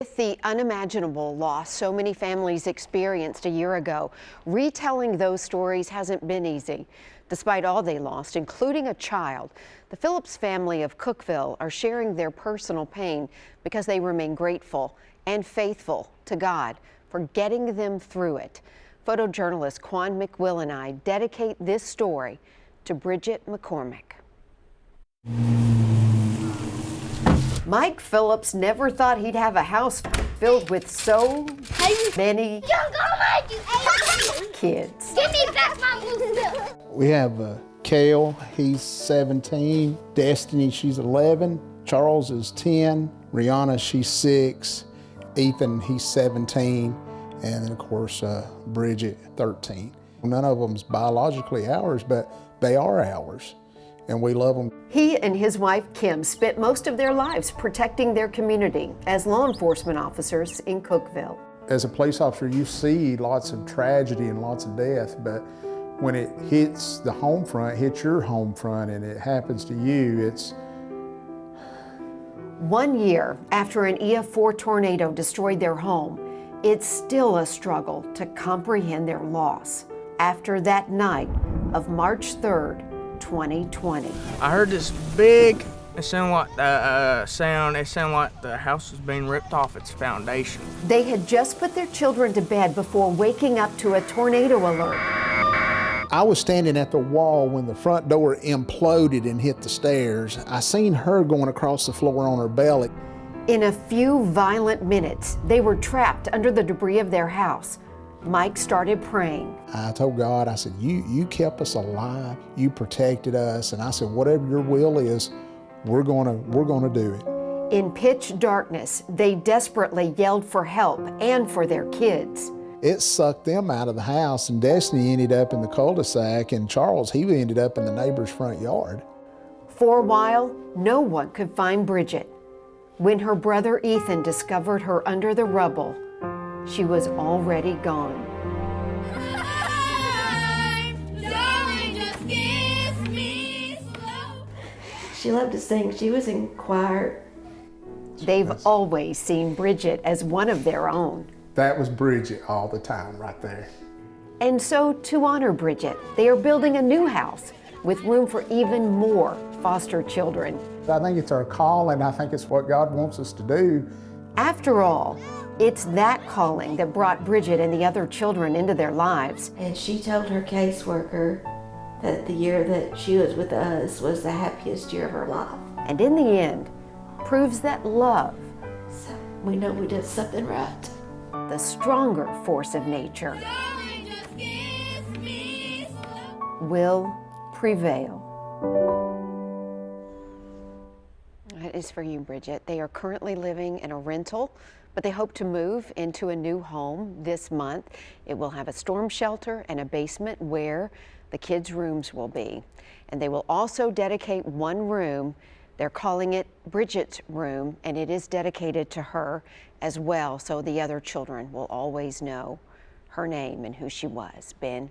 With the unimaginable loss so many families experienced a year ago, retelling those stories hasn't been easy. Despite all they lost, including a child, the Phillips family of Cookeville are sharing their personal pain because they remain grateful and faithful to God for getting them through it. Photojournalist Quan McWill and I dedicate this story to Bridget McCormick. Mike Phillips never thought he'd have a house filled with so many kids. Give me back my blue milk. We have Kale, he's 17, Destiny, she's 11, Charles is 10, Rihanna, she's 6, Ethan, he's 17, and then of course Bridget, 13. None of them's biologically ours, but they are ours, and we love them. He and his wife Kim spent most of their lives protecting their community as law enforcement officers in Cookeville. As a police officer, you see lots of tragedy and lots of death, but when it hits the home front, hits your home front, and it happens to you, it's... 1 year after an EF4 tornado destroyed their home, it's still a struggle to comprehend their loss after that night of March 3rd, 2020. I heard this big, it sounded like the house was being ripped off its foundation. They had just put their children to bed before waking up to a tornado alert. I was standing at the wall when the front door imploded and hit the stairs. I seen her going across the floor on her belly. In a few violent minutes, they were trapped under the debris of their house. Mike started praying. I told God, I said, you kept us alive, you protected us, and I said, whatever your will is, we're gonna do it. In pitch darkness, they desperately yelled for help and for their kids. It sucked them out of the house, and Destiny ended up in the cul-de-sac, and Charles, he ended up in the neighbor's front yard. For a while, no one could find Bridget. When her brother Ethan discovered her under the rubble, she was already gone. She loved to sing. She was in choir. They've always seen Bridget as one of their own. That was Bridget all the time right there. And so to honor Bridget, they are building a new house with room for even more foster children. I think it's our call, and I think it's what God wants us to do. After all, it's that calling that brought Bridget and the other children into their lives. And she told her caseworker that the year that she was with us was the happiest year of her life. And in the end, proves that love, So we know we did something right. the stronger force of nature, will prevail. That is for you, Bridget. They are currently living in a rental, but they hope to move into a new home this month. It will have a storm shelter and a basement where the kids' rooms will be. And they will also dedicate one room. They're calling it Bridget's room, and it is dedicated to her as well, so the other children will always know her name and who she was. Ben?